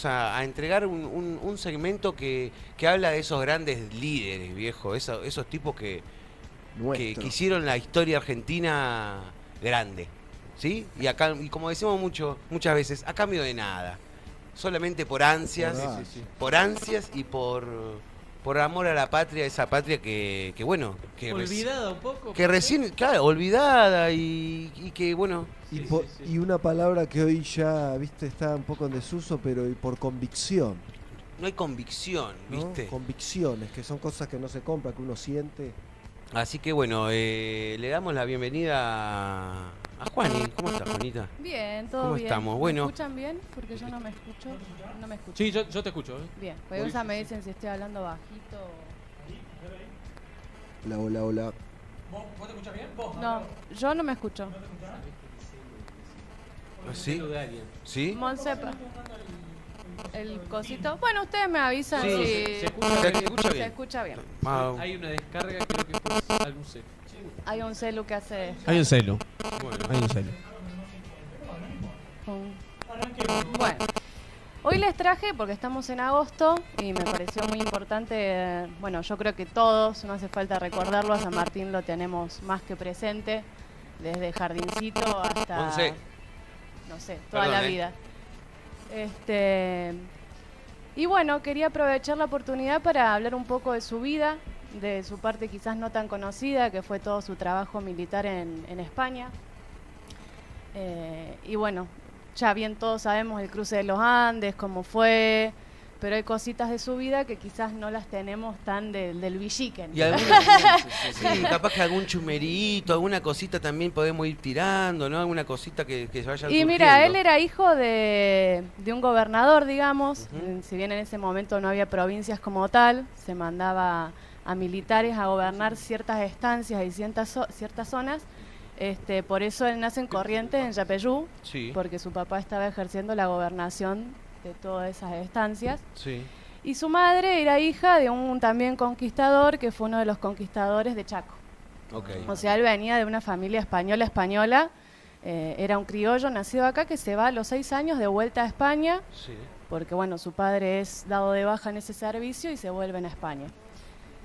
vamos a entregar un segmento que habla de esos grandes líderes, viejo, esos tipos que Nuestro. hicieron la historia argentina grande, ¿sí? Y como decimos muchas veces, a cambio de nada, solamente por ansias, Por por ansias y por amor a la patria, esa patria que bueno, Olvidada un poco. que recién, claro, olvidada y que bueno, Y una palabra que hoy ya, viste, está un poco en desuso, pero y por convicción, no hay convicción, ¿no? ¿viste? Convicciones, que son cosas que no se compran, que uno siente. Así que bueno, le damos la bienvenida a Juani. ¿Cómo estás, Juanita? Bien, todo ¿Cómo bien. estamos? ¿Me Bueno. escuchan bien? Porque yo no me escucho. No me escucho. Sí, yo te escucho. Bien, pues me dicen si estoy hablando bajito Hola, hola, hola. ¿Vos te escuchas bien? ¿Vos? No, yo no me escucho. ¿Sí? De alguien. ¿Sí? Monsepa. El cosito. Bueno, ustedes me avisan Sí, si se escucha ¿Se bien. escucha se bien? escucha bien. Ah, Hay una descarga, creo que fue algún C. Hay un celu que hace Hay un celu, bueno. hay un celu. Bueno, hoy les traje, porque estamos en agosto y me pareció muy importante, bueno, yo creo que todos, no hace falta recordarlo, a San Martín lo tenemos más que presente, desde jardincito hasta, 11. no sé, toda Perdón, la vida. Y bueno, quería aprovechar la oportunidad para hablar un poco de su vida, de su parte quizás no tan conocida, que fue todo su trabajo militar en España. Y bueno, ya bien todos sabemos el cruce de los Andes, cómo fue, pero hay cositas de su vida que quizás no las tenemos tan del villiquen. Y sí, capaz que algún chumerito, alguna cosita también podemos ir tirando, ¿no? Alguna cosita que se vaya Y mira, él era hijo de un gobernador, digamos. Ujú. Si bien en ese momento no había provincias como tal, se mandaba a militares a gobernar ciertas estancias y ciertas zonas. Por eso él nace en Corrientes, en Yapeyú, Sí, porque su papá estaba ejerciendo la gobernación de todas esas estancias. sí. Y su madre era hija de un también conquistador, que fue uno de los conquistadores de Chaco. Ok. O sea, él venía de una familia española, era un criollo nacido acá que se va a los 6 años de vuelta a España, Sí. porque bueno, su padre es dado de baja en ese servicio y se vuelven a España.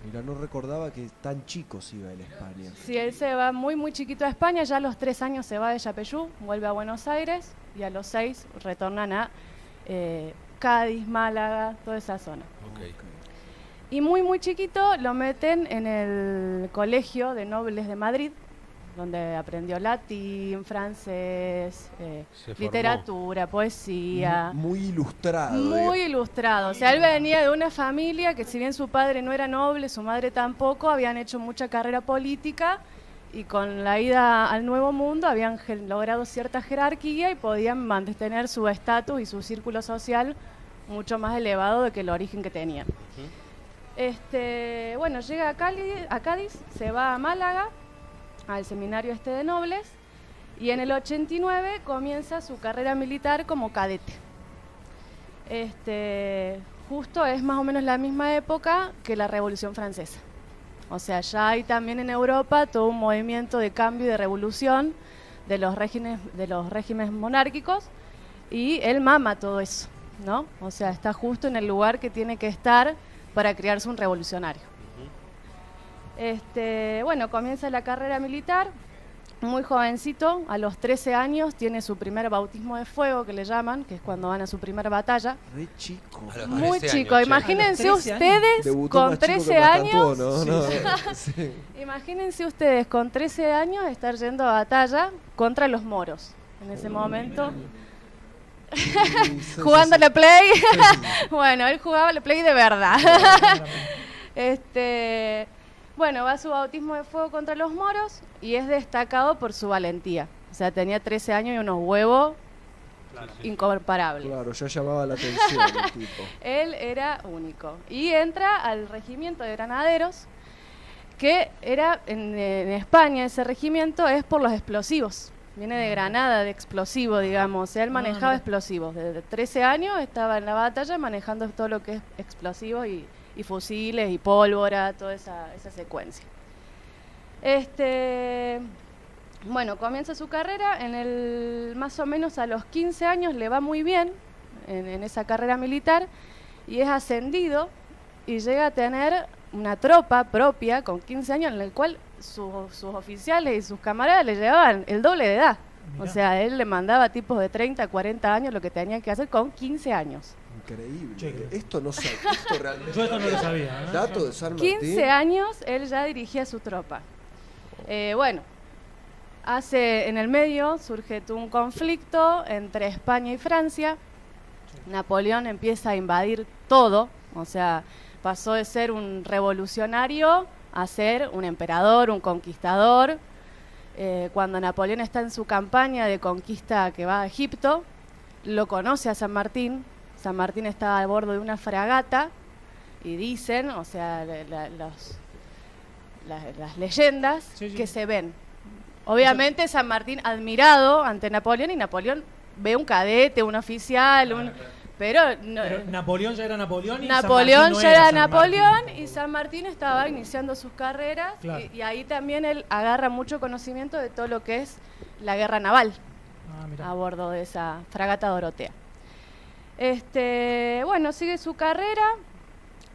Mira, no recordaba que tan chicos iba en España. Sí, él se va muy muy chiquito a España, ya a los 3 años se va de Yapeyú, vuelve a Buenos Aires y a los 6 retornan a Cádiz, Málaga, toda esa zona. Ok. Y muy muy chiquito lo meten en el Colegio de Nobles de Madrid, donde aprendió latín, francés, Se formó. literatura, poesía. Muy ilustrado. Muy ilustrado. O sea, él venía de una familia que si bien su padre no era noble, su madre tampoco, habían hecho mucha carrera política y con la ida al Nuevo Mundo habían logrado cierta jerarquía y podían mantener su estatus y su círculo social mucho más elevado de que el origen que tenían. Bueno, llega a Cádiz, se va a Málaga, al seminario de nobles, y en el 89 comienza su carrera militar como cadete. Justo es más o menos la misma época que la Revolución Francesa. O sea, ya hay también en Europa todo un movimiento de cambio y de revolución de los regímenes monárquicos, y él mama todo eso, ¿no? O sea, está justo en el lugar que tiene que estar para criarse un revolucionario. Bueno, comienza la carrera militar, muy jovencito, a los 13 años tiene su primer bautismo de fuego, que le llaman, que es cuando van a su primera batalla. Re chico. A los Muy 13 chico, años, che. imagínense A los 13 ustedes Debutó con más chico 13 que años, Mastantuono, ¿no? Sí. imagínense ustedes con 13 años estar yendo a batalla contra los moros en ese momento. Sí, sí, Jugando sí, la Play. sí. Bueno, él jugaba la Play de verdad. Bueno, va a su bautismo de fuego contra los moros y es destacado por su valentía. O sea, tenía 13 años y unos huevos incomparables. Claro, ya llamaba la atención el tipo. Él era único. Y entra al regimiento de granaderos, que era en España, ese regimiento es por los explosivos. Viene de Granada, de explosivo, digamos. O sea, él manejaba explosivos. Desde 13 años estaba en la batalla manejando todo lo que es explosivos y fusiles y pólvora, toda esa secuencia. Bueno, comienza su carrera, más o menos a los 15 años le va muy bien, en esa carrera militar y es ascendido y llega a tener una tropa propia con 15 años en la cual sus oficiales y sus camaradas le llevaban el doble de edad. Mirá. O sea, él le mandaba tipos de 30, 40 años lo que tenían que hacer con 15 años. Increíble. Che, Esto no sabía. Esto realmente. Yo esto no lo sabía. ¿eh? Dato de San Martín. 15 años él ya dirigía su tropa. Bueno, en el medio surge un conflicto entre España y Francia. Napoleón empieza a invadir todo, o sea, pasó de ser un revolucionario a ser un emperador, un conquistador. Cuando Napoleón está en su campaña de conquista que va a Egipto, lo conoce a San Martín. San Martín estaba a bordo de una fragata y dicen, o sea, las leyendas Sí, sí. que se ven. Obviamente San Martín admirado ante Napoleón y Napoleón ve un cadete, un oficial, pero no, Pero Napoleón ya era Napoleón y Napoleón San Martín no ya era era San Napoleón Martín. y San Martín estaba iniciando sus carreras Claro. y ahí también él agarra mucho conocimiento de todo lo que es la guerra naval Ah, mirá. a bordo de esa fragata Dorotea. Bueno, sigue su carrera,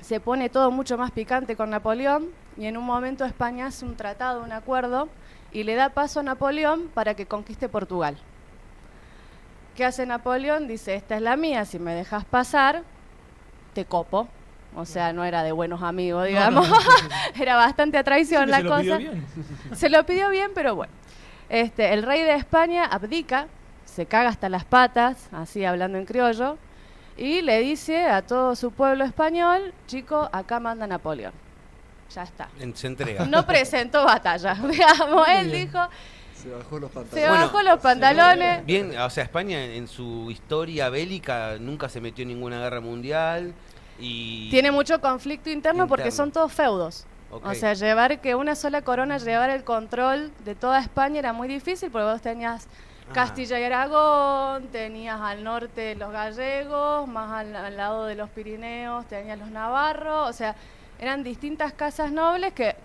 se pone todo mucho más picante con Napoleón y en un momento España hace un tratado, un acuerdo y le da paso a Napoleón para que conquiste Portugal. ¿Qué hace Napoleón? Dice, esta es la mía, si me dejas pasar, te copo. O sea, no era de buenos amigos, digamos. No, sí, sí. Era bastante a traición Sí, que la se lo pidió cosa. bien. Se lo pidió bien, pero bueno. El rey de España abdica, se caga hasta las patas, así hablando en criollo, y le dice a todo su pueblo español, chico, acá manda Napoleón. Ya está. Se entrega. No presentó batalla, digamos. Él bien. dijo, Se bajó los se pantalones. Bueno, bajó los pantalones. Bien, o sea, España en su historia bélica nunca se metió en ninguna guerra mundial y... Tiene mucho conflicto interno porque Interno. son todos feudos. Ok. O sea, que una sola corona llevar el control de toda España era muy difícil porque vos tenías Castilla y Aragón, tenías al norte los gallegos, más al lado de los Pirineos tenías los navarros, o sea, eran distintas casas nobles que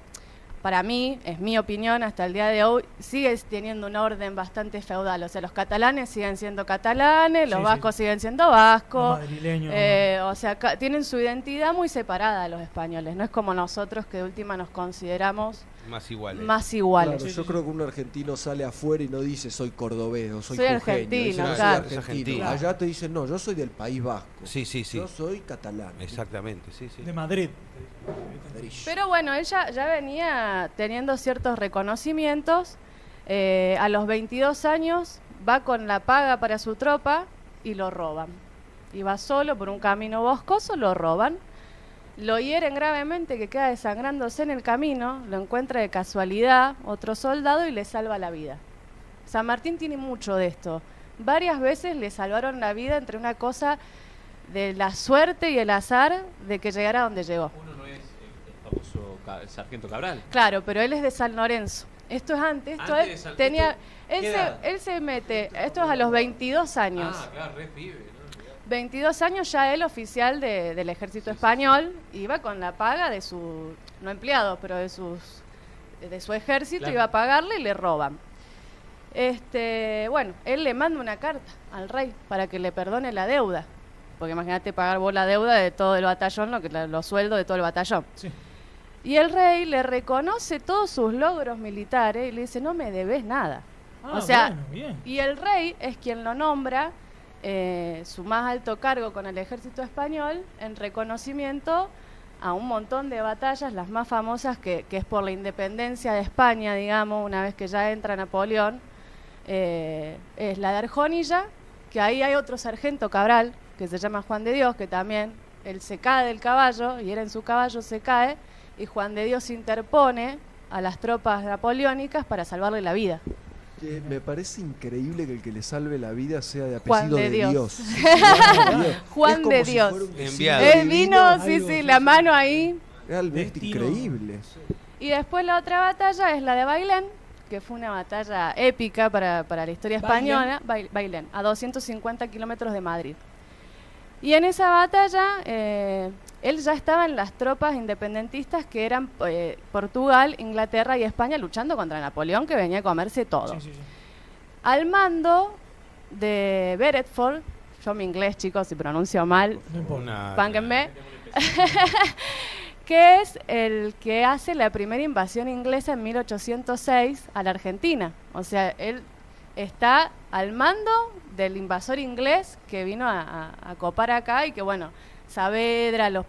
para mí, es mi opinión, hasta el día de hoy sigue teniendo un orden bastante feudal. O sea, los catalanes siguen siendo catalanes, los Sí, vascos sí. siguen siendo vascos. Los madrileños. O sea, tienen su identidad muy separada los españoles. No es como nosotros que de última nos consideramos Más iguales. más iguales. Claro, Sí, yo sí, creo sí. que un argentino sale afuera y no dice soy cordobés o soy Soy jujeño, argentino, dice, "No, claro. soy Es argentino. Allá te dicen, no, yo soy del País Vasco. Sí, sí, sí. Yo soy catalán. Exactamente, sí, sí. De Madrid. Pero bueno, ella ya venía teniendo ciertos reconocimientos. A los 22 años va con la paga para su tropa y lo roban. Iba solo por un camino boscoso, lo roban. Lo hieren gravemente, que queda desangrándose en el camino. Lo encuentra de casualidad otro soldado y le salva la vida. San Martín tiene mucho de esto. Varias veces le salvaron la vida entre una cosa de la suerte y el azar de que llegara a donde llegó. Uno no es el famoso Sargento Cabral. Claro, pero él es de San Lorenzo. Esto es antes. Esto Antes él de San- tenía, esto- él, ¿qué se, edad? él se mete, esto es a los 22 años. Ah, claro, re pibe, ¿no? 22 años ya él oficial del ejército español, iba con la paga de su, no empleado, pero de su ejército, Claro. iba a pagarle y le roban. Bueno, él le manda una carta al rey para que le perdone la deuda. Porque imagínate pagar vos la deuda de todo el batallón, los sueldos de todo el batallón. Sí. Y el rey le reconoce todos sus logros militares y le dice, no me debes nada. Ah, O sea, bueno, bien. Y el rey es quien lo nombra su más alto cargo con el ejército español en reconocimiento a un montón de batallas, las más famosas que es por la independencia de España, digamos, una vez que ya entra Napoleón, es la de Arjonilla, que ahí hay otro sargento Cabral, que se llama Juan de Dios, que también él se cae del caballo, y él en su caballo se cae, y Juan de Dios interpone a las tropas napoleónicas para salvarle la vida. Que me parece increíble que el que le salve la vida sea de Juan apellido de de Dios. Dios. Sí, Juan de Dios. Juan Es como de si Dios. fuera un designio Enviado. Él divino. vino, sí, algo, sí, sí, la sí. mano ahí. Realmente Destino. increíble. Y después la otra batalla es la de Bailén, que fue una batalla épica para la historia ¿Bailén? española. Bailén, a 250 kilómetros de Madrid. Y en esa batalla, él ya estaba en las tropas independentistas que eran Portugal, Inglaterra y España luchando contra Napoleón, que venía a comerse todo. Sí, sí, sí. Al mando de Beresford yo mi inglés, chicos, si pronuncio mal, No importa. bánquenme, que es el que hace la primera invasión inglesa en 1806 a la Argentina. O sea, él está al mando del invasor inglés que vino a copar acá y que, bueno, Saavedra, los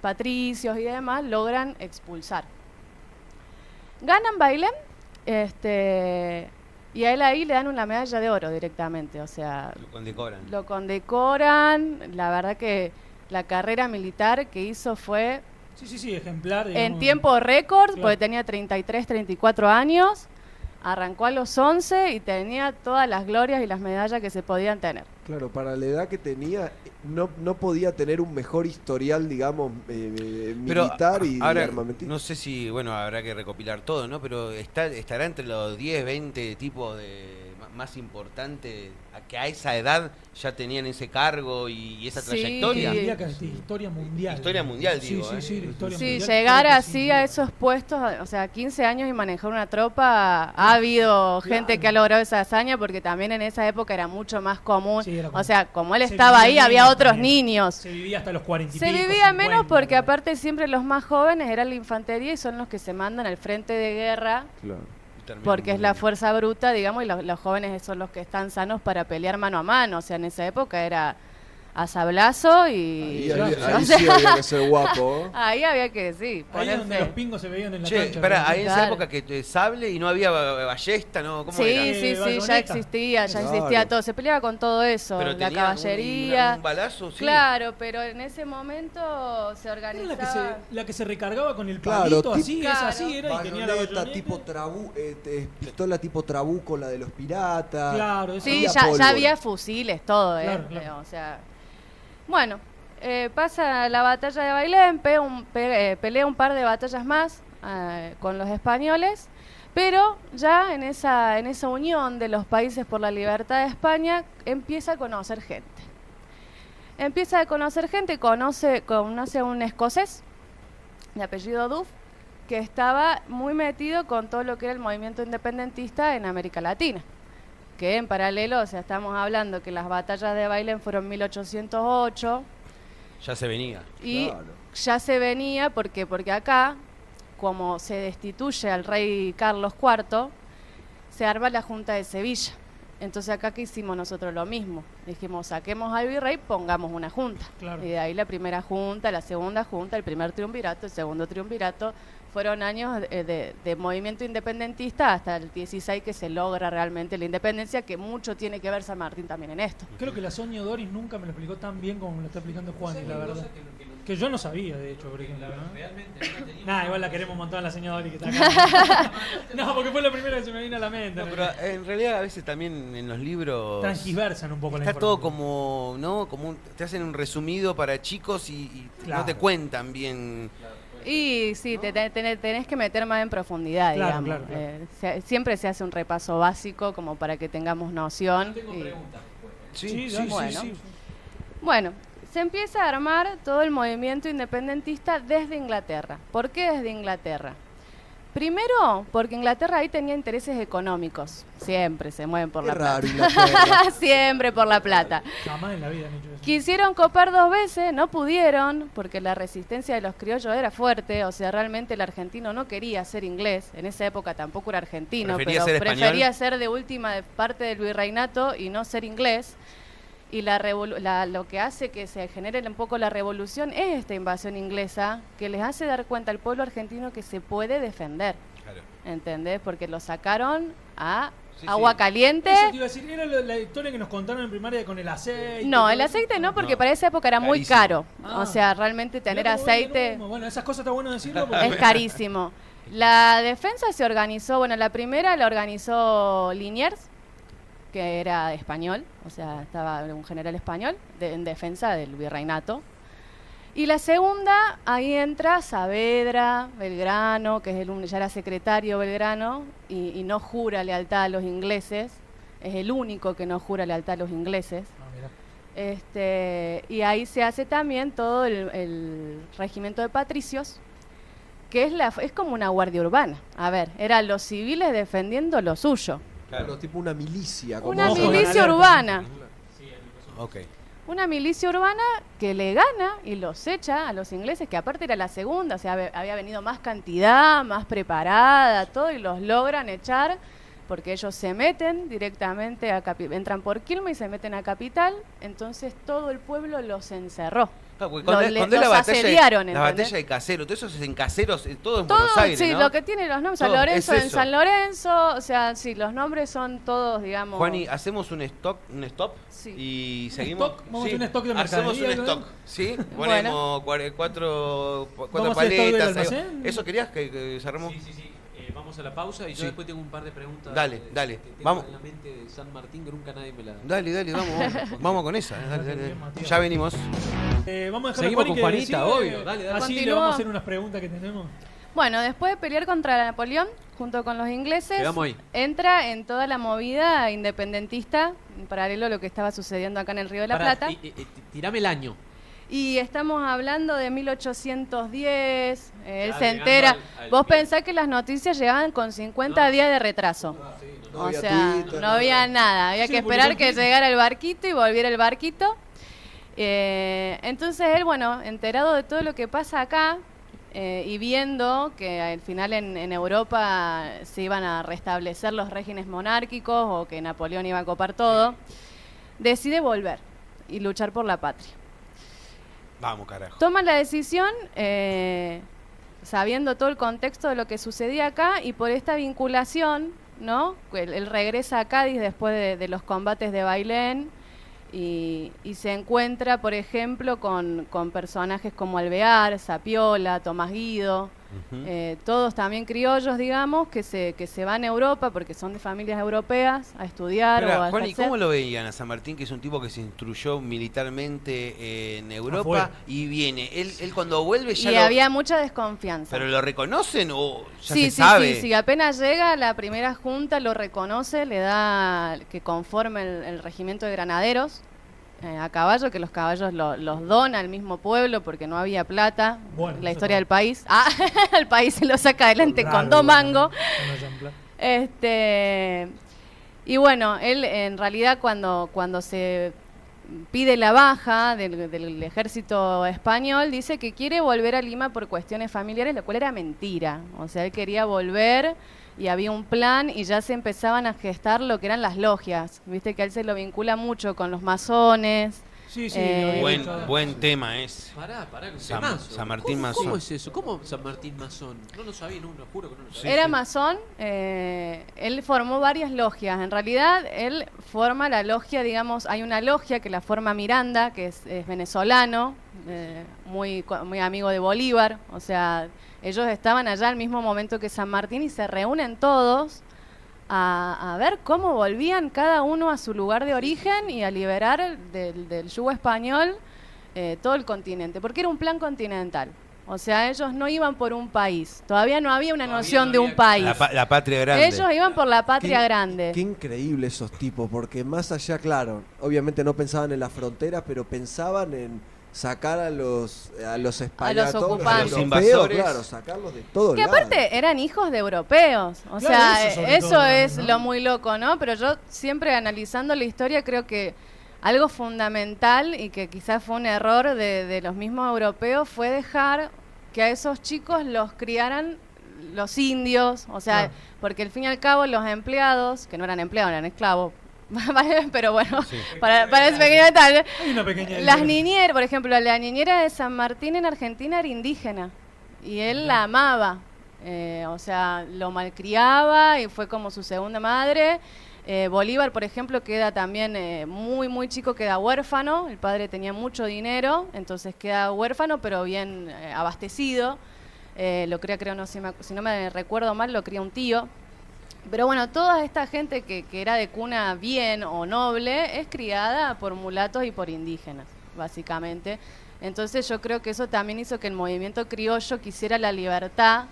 patricios y demás logran expulsar. Ganan Bailén, y a él ahí le dan una medalla de oro directamente, o sea, Lo condecoran. lo condecoran. La verdad que la carrera militar que hizo fue Sí, ejemplar. en digamos. tiempo récord, Claro. porque tenía 33, 34 años, arrancó a los 11 y tenía todas las glorias y las medallas que se podían tener. Claro, para la edad que tenía, no podía tener un mejor historial, digamos, Pero militar y ahora, armamentista. no sé si, bueno, habrá que recopilar todo, ¿no? Pero estará entre los 10, 20 tipos más importantes que a esa edad ya tenían ese cargo y esa Sí. trayectoria. Diría que es de historia mundial. Historia mundial, Sí, digo, Sí, sí, de historia Sí, mundial. llegar creo que así sin a duda. esos puestos, o sea, 15 años y manejar una tropa, ha habido gente que ha logrado esa hazaña porque también en esa época era mucho más común. Sí, era O común. sea, como él Se estaba ahí, vivía había menos otros también. niños. Se vivía hasta los 40 y Se pico, vivía 50, menos porque ¿verdad? aparte siempre los más jóvenes eran la infantería y son los que se mandan al frente de guerra Claro. porque es la fuerza bruta, digamos, y los jóvenes son los que están sanos para pelear mano a mano. O sea, en esa época era a sablazo y... Ahí sí había que ser guapo. Ahí había que, sí, Ahí es donde los ponerse... pingos se veían en la Che, cancha. espera, ¿verdad? ahí en esa Claro. época que sable y no había ballesta, ¿no? ¿Cómo Sí, era? sí, ya bayoneta. existía Claro. todo. Se peleaba con todo eso, Pero la tenía caballería... un balazo, sí. Claro, pero en ese momento se Era organizaba... la que se recargaba con el Claro, palito, tipo- así, Claro. esa así era, y tenía la Bayoneta, bayoneta. tipo pistola tipo trabuco, la de los piratas. Claro, eso. Sí, Había ya pólvora. había fusiles, todo, Claro, claro. O sea, bueno, pasa la batalla de Bailén, pelea un par de batallas más con los españoles, pero ya en esa unión de los países por la libertad de España empieza a conocer gente. Conoce a un escocés de apellido Duff, que estaba muy metido con todo lo que era el movimiento independentista en América Latina. Que en paralelo, o sea, estamos hablando que las batallas de Bailén fueron en 1808 Ya se venía. y Claro. ya se venía porque acá, como se destituye al rey Carlos IV, se arma la Junta de Sevilla. Entonces acá que hicimos nosotros lo mismo. Dijimos, saquemos al virrey, pongamos una junta. Claro. Y de ahí la primera junta, la segunda junta, el primer triunvirato, el segundo triunvirato. Fueron años de movimiento independentista hasta el 16 que se logra realmente la independencia, que mucho tiene que ver San Martín también en esto. Creo que la Sonia Doris nunca me lo explicó tan bien como me lo está explicando Juan, y la verdad. Que yo no sabía, de hecho, por ejemplo. ¿no? Realmente no tenía. Nah, igual la queremos montar a la señora Doris que está acá. No, porque fue la primera que se me vino a la mente. No, pero en realidad a veces también en los libros Transgiversan un poco la está todo información. como, ¿no? Te hacen un resumido para chicos y Claro. no te cuentan bien. Y sí, tenés que meter más en profundidad, Claro, digamos. claro. Siempre se hace un repaso básico como para que tengamos noción. Tengo y- preguntas después. Sí, sí, dale. Bueno. sí. Bueno, se empieza a armar todo el movimiento independentista desde Inglaterra. ¿Por qué desde Inglaterra? Primero, porque Inglaterra ahí tenía intereses económicos. Siempre se mueven por Qué la raro, plata. Inglaterra. Siempre por la plata. Jamás en la vida han hecho eso. Quisieron copar 2 veces, no pudieron, porque la resistencia de los criollos era fuerte. O sea, realmente el argentino no quería ser inglés. En esa época tampoco era argentino, Prefería pero ser español. prefería ser de última parte del virreinato y no ser inglés. Y lo que hace que se genere un poco la revolución es esta invasión inglesa, que les hace dar cuenta al pueblo argentino que se puede defender, Claro. ¿entendés? Porque lo sacaron a Sí, agua sí. caliente. Eso te iba a decir, era la historia que nos contaron en primaria con el aceite. No, todo el eso. aceite no, porque No. para esa época era muy Carísimo. caro. Ah. O sea, realmente tener Mirá cómo vende aceite humo. Bueno, esas cosas está bueno decirlo porque es carísimo. La defensa se organizó, bueno, la primera la organizó Liniers, que era español, o sea, estaba un general español en defensa del virreinato. Y la segunda, ahí entra Saavedra, Belgrano, que es ya era secretario Belgrano, y no jura lealtad a los ingleses, es el único que no jura lealtad a los ingleses. Ah, mirá. Y ahí se hace también todo el regimiento de patricios, que es como una guardia urbana. A ver, eran los civiles defendiendo lo suyo. Claro, tipo una milicia. como Una Ojo, se llama. milicia alerta. urbana. Ok. Una milicia urbana que le gana y los echa a los ingleses, que aparte era la segunda, o sea, había venido más cantidad, más preparada, todo, y los logran echar porque ellos se meten directamente entran por Quilmes y se meten a Capital, entonces todo el pueblo los encerró. Claro, porque Los asediaron, la ¿entendés? batalla de Caseros, todo eso es en Caseros, todo en Todo, Buenos Aires, sí, ¿no? lo que tiene los nombres, San Todo, Lorenzo es en eso. San Lorenzo, o sea, sí, los nombres son todos, digamos... Juani, hacemos un stop Sí. y seguimos. stock? Vamos a hacer Sí, un stock de hacemos un mercadería, ¿no? stock, ¿sí? Bueno. Ponemos cuatro ¿Vamos a hacer stock del paletas. almacén? ¿Eso querías que cerramos? Sí, sí, sí. Vamos a la pausa y yo Sí. después tengo un par de preguntas. Dale, dale. Que tengo Vamos. en la mente de San Martín que nunca nadie me la... Dale, vamos con esa. Dale. Bien, Matías. Ya venimos. Vamos a dejar Seguimos a Juani con que Juanita, decide, obvio. Dale. Así le Continúa. vamos a hacer unas preguntas que tenemos. Bueno, después de pelear contra Napoleón, junto con los ingleses, Quedamos ahí. entra en toda la movida independentista, en paralelo a lo que estaba sucediendo acá en el Río de la Pará, Plata. tirame el año. Y estamos hablando de 1810, él Ya se llegando entera. al Vos pie. pensás que las noticias llegaban con 50 días de retraso. No O había sea, Twitter, no había nada. Había Sí, que porque esperar no- que llegara el barquito y volviera el barquito. Entonces él, bueno, enterado de todo lo que pasa acá y viendo que al final en Europa se iban a restablecer los regímenes monárquicos o que Napoleón iba a copar todo, decide volver y luchar por la patria. Vamos, carajo. Toma la decisión sabiendo todo el contexto de lo que sucedía acá y por esta vinculación, ¿no? Él regresa a Cádiz después de los combates de Bailén y se encuentra, por ejemplo, con personajes como Alvear, Sapiola, Tomás Guido, Ujú. todos también criollos, digamos, que se van a Europa porque son de familias europeas a estudiar o Espera, a Juan, ¿y ejercer. cómo lo veían a San Martín, que es un tipo que se instruyó militarmente en Europa Afuera. y viene? Él cuando vuelve ya Y lo... había mucha desconfianza. ¿Pero lo reconocen o ya Sí, se sí, sabe? sí, apenas llega la primera junta lo reconoce, le da que conforme el regimiento de granaderos a caballo, que los caballos los dona al mismo pueblo porque no había plata, Bueno, la eso historia no. del país. Ah, el país se lo saca adelante Raro, con 2 mangos. que no hayan plata. Y bueno, él en realidad cuando se pide la baja del ejército español, dice que quiere volver a Lima por cuestiones familiares, lo cual era mentira. O sea, él quería volver y había un plan y ya se empezaban a gestar lo que eran las logias. Viste que a él se lo vincula mucho con los masones. Sí, sí. Eh, lo había Buen, escuchado. buen tema es. Pará, con San Martín ¿Cómo, Masón. ¿Cómo es eso? ¿Cómo San Martín Masón? No lo sabía, no, lo juro que no lo sabía. Era masón, él formó varias logias. En realidad, él forma la logia, digamos, hay una logia que la forma Miranda, que es venezolano, muy amigo de Bolívar. O sea, ellos estaban allá al mismo momento que San Martín y se reúnen todos a ver cómo volvían cada uno a su lugar de origen y a liberar del yugo español todo el continente, porque era un plan continental. O sea, ellos no iban por un país, todavía no había una Todavía noción no de había- un país. La patria grande. Ellos iban por la patria Qué- grande. Qué increíble esos tipos, porque más allá, claro, obviamente no pensaban en las fronteras, pero pensaban en sacar a los españoles, ocupantes. A los invasores. claro, sacarlos de todos Que lados. aparte eran hijos de europeos. O Claro, sea, eso sobre eso todo, es ¿no? lo muy loco, ¿no? Pero yo siempre analizando la historia creo que algo fundamental y que quizás fue un error de los mismos europeos fue dejar que a esos chicos los criaran los indios, o sea, Claro. porque al fin y al cabo los empleados, que no eran empleados, eran esclavos, pero bueno, Sí. para ese pequeño detalle, Hay una pequeña las diferencia. niñeras, por ejemplo, la niñera de San Martín en Argentina era indígena y él la amaba, o sea, lo malcriaba y fue como su segunda madre. Bolívar, por ejemplo, queda también muy chico, queda huérfano, el padre tenía mucho dinero, entonces queda huérfano pero bien abastecido, lo cría, creo, no, si no me recuerdo mal, lo cría un tío. Pero bueno, toda esta gente que era de cuna bien o noble es criada por mulatos y por indígenas, básicamente. Entonces yo creo que eso también hizo que el movimiento criollo quisiera la libertad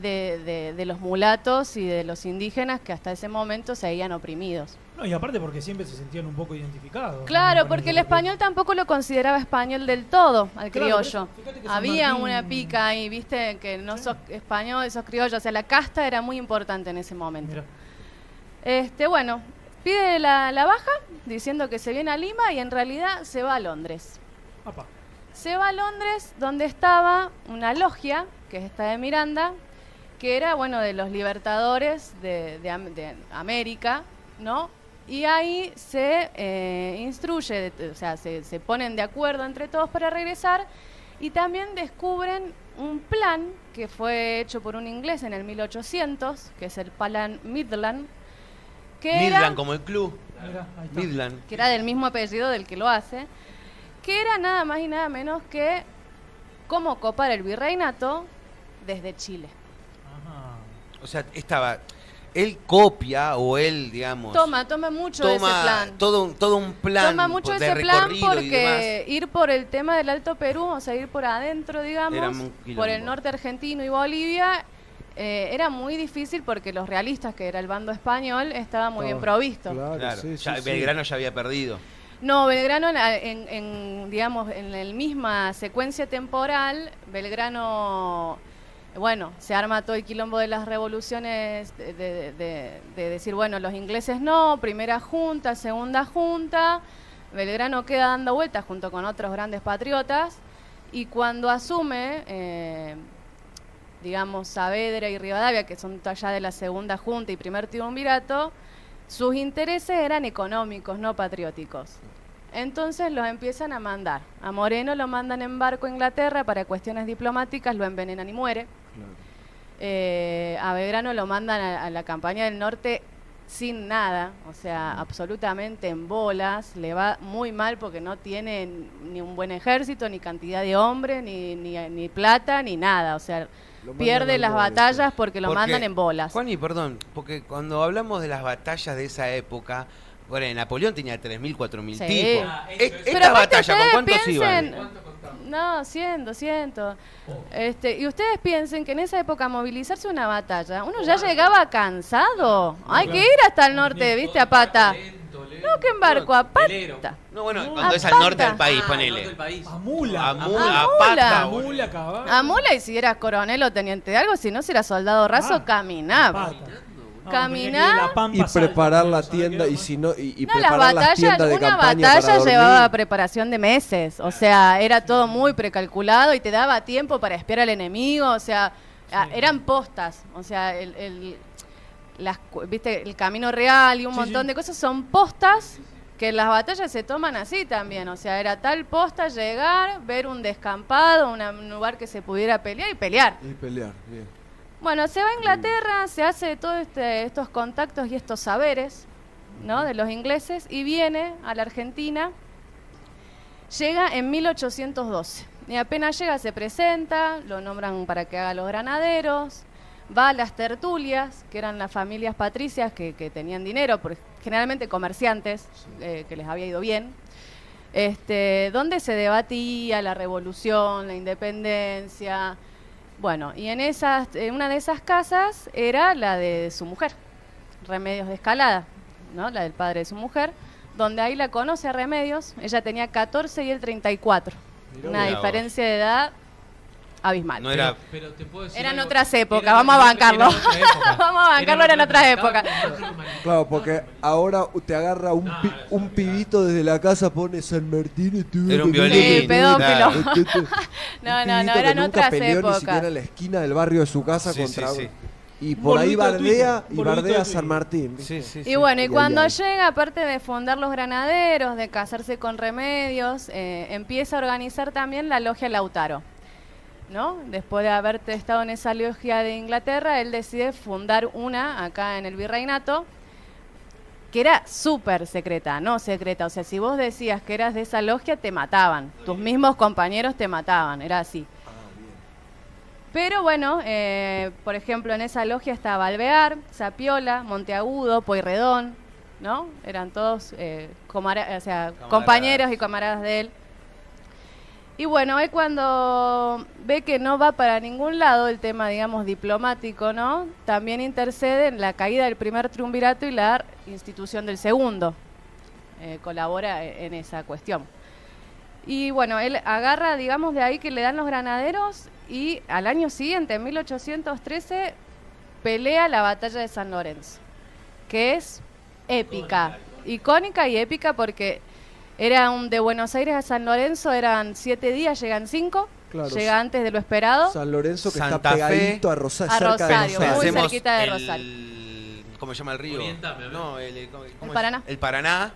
de los mulatos y de los indígenas que hasta ese momento se habían oprimidos. No, y aparte porque siempre se sentían un poco identificados. Claro, también con porque el los europeos. español tampoco lo consideraba español del todo, al Claro, criollo. fíjate que San Había Martín- una pica ahí, viste, que no Sí. sos español, sos criollo, o sea, la casta era muy importante en ese momento. Mira. Bueno, pide la baja, diciendo que se viene a Lima y en realidad se va a Londres. Apa. Se va a Londres, donde estaba una logia, que es esta de Miranda, que era, bueno, de los libertadores de América, ¿no? Y ahí se instruye, o sea, se ponen de acuerdo entre todos para regresar y también descubren un plan que fue hecho por un inglés en el 1800, que es el Plan Midland, que Midland, era, como el club. Mirá, ahí está. Midland. que era del mismo apellido del que lo hace, que era nada más y nada menos que cómo copar el virreinato desde Chile. Ajá. O sea, él copia o él, digamos, Toma mucho de ese plan. todo un plan Toma mucho de ese plan recorrido y porque demás. ir por el tema del Alto Perú, o sea, ir por adentro, Era digamos, un quilombo. por el norte argentino y Bolivia, era muy difícil porque los realistas, que era el bando español, estaba muy bien provisto. Claro, Claro, sí, ya sí, sí. Belgrano ya había perdido. No, Belgrano, digamos, en la misma secuencia temporal, Belgrano, bueno, se arma todo el quilombo de las revoluciones, de decir, bueno, los ingleses no, primera junta, segunda junta, Belgrano queda dando vueltas junto con otros grandes patriotas, y cuando asume, digamos, Saavedra y Rivadavia, que son ya de la segunda junta y primer triunvirato, sus intereses eran económicos, no patrióticos. Entonces los empiezan a mandar. A Moreno lo mandan en barco a Inglaterra para cuestiones diplomáticas, lo envenenan y muere. Claro. A Belgrano lo mandan a la campaña del norte sin nada, o sea, absolutamente en bolas. Le va muy mal porque no tiene ni un buen ejército, ni cantidad de hombres, ni plata, ni nada. O sea, Lo mandan pierde al las borde, batallas porque lo Porque, mandan en bolas. Juani, perdón, porque cuando hablamos de las batallas de esa época, bueno, Napoleón tenía 3.000, 4.000 Sí. tipos. Ah, eso es. Pero ¿Esta aparte batalla con ustedes cuántos piensen, iban? ¿Cuánto contamos? no, 100, 200. Y ustedes piensen que en esa época movilizarse una batalla, uno ya llegaba cansado. Hay que ir hasta el norte, ¿viste? A pata. No, que en barco, a Velero. pata. No, bueno, A cuando es al pata. norte del país, Ah, ponele. norte del país. A mula. A mula, A a mula. pata, A boludo. mula, caballo. A mula, y si eras coronel o teniente de algo, si no, si eras soldado raso, Ah, caminaba. pata. No, Caminá tenía que ir a la Pampa Y Salta, preparar la ¿sabes tienda qué? y si no y No, las preparar las batallas, tiendas de una campaña batalla para dormir. llevaba preparación de meses, o sea, era todo muy precalculado y te daba tiempo para espiar al enemigo, o sea, eran postas, o sea, viste, el camino real y un Sí, montón sí. de cosas son postas que en las batallas se toman así también, o sea, era tal posta llegar, ver un descampado, un lugar que se pudiera pelear y pelear. Y pelear, bien. Bueno, se va a Inglaterra, se hace todos estos contactos y estos saberes, ¿no?, de los ingleses, y viene a la Argentina. Llega en 1812. Y apenas llega se presenta, lo nombran para que haga los granaderos, va a las tertulias, que eran las familias patricias que tenían dinero, generalmente comerciantes, que les había ido bien, donde se debatía la revolución, la independencia. Bueno, y en una de esas casas era la de su mujer, Remedios de Escalada, ¿no?, la del padre de su mujer, donde ahí la conoce a Remedios. Ella tenía 14 y él 34. Mirá Una vos. diferencia de edad abismal. No era- Pero te puedo decir Eran algo. otras épocas, Eran vamos a otra- bancarlo. eran otra época. Vamos a bancarlo, eran otras épocas. Claro, porque ahora te agarra un pibito desde la casa, pone San Martín. Era un Sí, violín. Sí, pedófilo. No, No, eran otras Ni siquiera épocas. en la esquina del barrio de su casa Sí, contra sí, sí. y por ahí Boludito de bardea Twitter, y boludito bardea de a San Twitter. Martín. ¿viste? Sí, sí, Y sí. bueno, y Ay, cuando ay. llega, aparte de fundar los granaderos, de casarse con Remedios, empieza a organizar también la logia Lautaro, ¿no? Después de haber estado en esa logia de Inglaterra, él decide fundar una acá en el Virreinato, que era súper secreta, no secreta. O sea, si vos decías que eras de esa logia, te mataban. Tus mismos compañeros te mataban, era así. Pero bueno, por ejemplo, en esa logia estaba Alvear, Zapiola, Monteagudo, Pueyrredón, ¿no? Eran todos compañeros y camaradas de él. Y bueno, él cuando ve que no va para ningún lado el tema, digamos, diplomático, ¿no?, también intercede en la caída del primer triunvirato y la institución del segundo. Colabora en esa cuestión. Y bueno, él agarra, digamos, de ahí que le dan los granaderos, y al año siguiente, en 1813, pelea la batalla de San Lorenzo, que es épica. Icónica y épica porque era de Buenos Aires a San Lorenzo, eran 7 días, llegan 5. Claro. Llega antes de lo esperado. San Lorenzo que Santa está pegadito Fe, a Rosario. a cerca de Rosario, muy Rosario. Pensemos cerquita de Rosario. ¿Cómo se llama el río? Orientame, a ver. No, ¿cómo es? Paraná. El Paraná.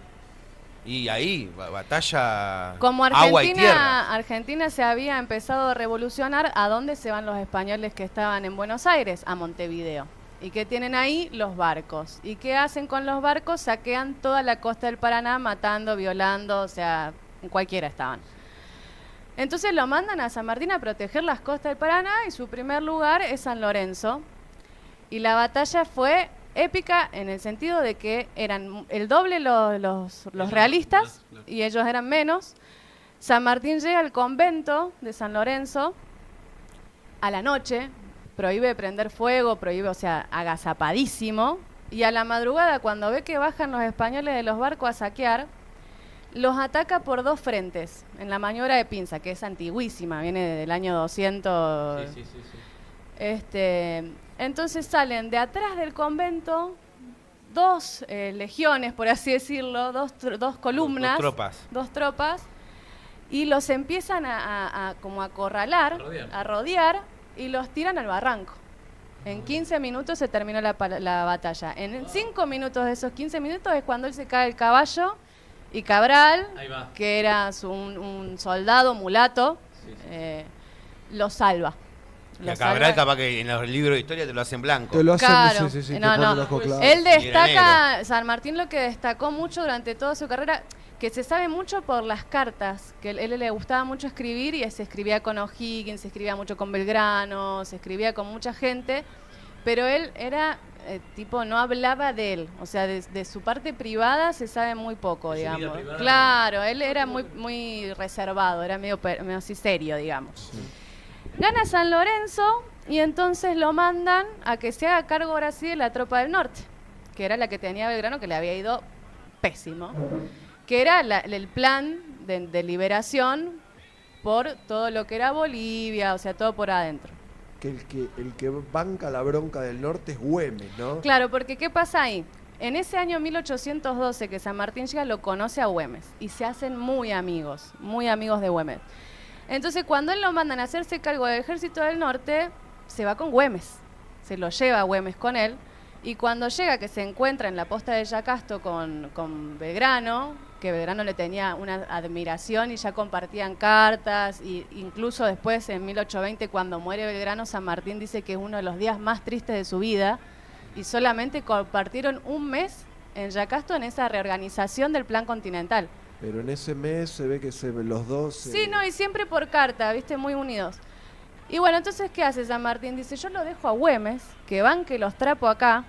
Y ahí, batalla Como agua y tierra. Argentina se había empezado a revolucionar, ¿a dónde se van los españoles que estaban en Buenos Aires? A Montevideo. ¿Y qué tienen ahí? Los barcos. ¿Y qué hacen con los barcos? Saquean toda la costa del Paraná, matando, violando, o sea, en cualquiera estaban. Entonces lo mandan a San Martín a proteger las costas del Paraná y su primer lugar es San Lorenzo. Y la batalla fue épica en el sentido de que eran el doble los realistas claro. y ellos eran menos. San Martín llega al convento de San Lorenzo a la noche, prohíbe prender fuego, prohíbe, o sea, agazapadísimo. Y a la madrugada, cuando ve que bajan los españoles de los barcos a saquear, los ataca por 2 frentes, en la maniobra de Pinza, que es antiguísima, viene del año 200. Sí. Entonces salen de atrás del convento 2 legiones, por así decirlo, dos columnas, 2 tropas, y los empiezan a como a acorralar, a rodear, y los tiran al barranco. En 15 minutos se terminó la batalla. En 5 minutos de esos 15 minutos es cuando él se cae el caballo, y Cabral, Ahí va. que era un soldado mulato, lo salva. Y a Cabral capaz que en los libros de historia te lo hacen blanco. Te lo hacen, Claro. sí, te No, ponen no. los ojos claros. Él Y era destaca, San Martín lo que destacó mucho durante toda su carrera, que se sabe mucho por las cartas, que él le gustaba mucho escribir y se escribía con O'Higgins, se escribía mucho con Belgrano, se escribía con mucha gente, pero él era tipo, no hablaba de él, o sea, de su parte privada se sabe muy poco, De su vida digamos. privada, Claro, él era muy reservado, era medio así serio, digamos. Gana San Lorenzo y entonces lo mandan a que se haga cargo ahora sí de la tropa del norte, que era la que tenía Belgrano, que le había ido pésimo, que era el plan de liberación por todo lo que era Bolivia, o sea, todo por adentro. Que el que banca la bronca del norte es Güemes, ¿no? Claro, porque ¿qué pasa ahí? En ese año 1812 que San Martín llega, lo conoce a Güemes y se hacen muy amigos de Güemes. Entonces, cuando él lo mandan a hacerse cargo del ejército del norte, se va con Güemes, se lo lleva a Güemes con él, y cuando llega, que se encuentra en la posta de Yacasto con Belgrano, que Belgrano le tenía una admiración y ya compartían cartas, y incluso después, en 1820, cuando muere Belgrano, San Martín dice que es uno de los días más tristes de su vida, y solamente compartieron un mes en Yacasto en esa reorganización del plan continental. Pero en ese mes se ve que los dos... Sí, no, y siempre por carta, viste, muy unidos. Y bueno, entonces, ¿qué hace San Martín? Dice, yo lo dejo a Güemes, que banque los trapo acá,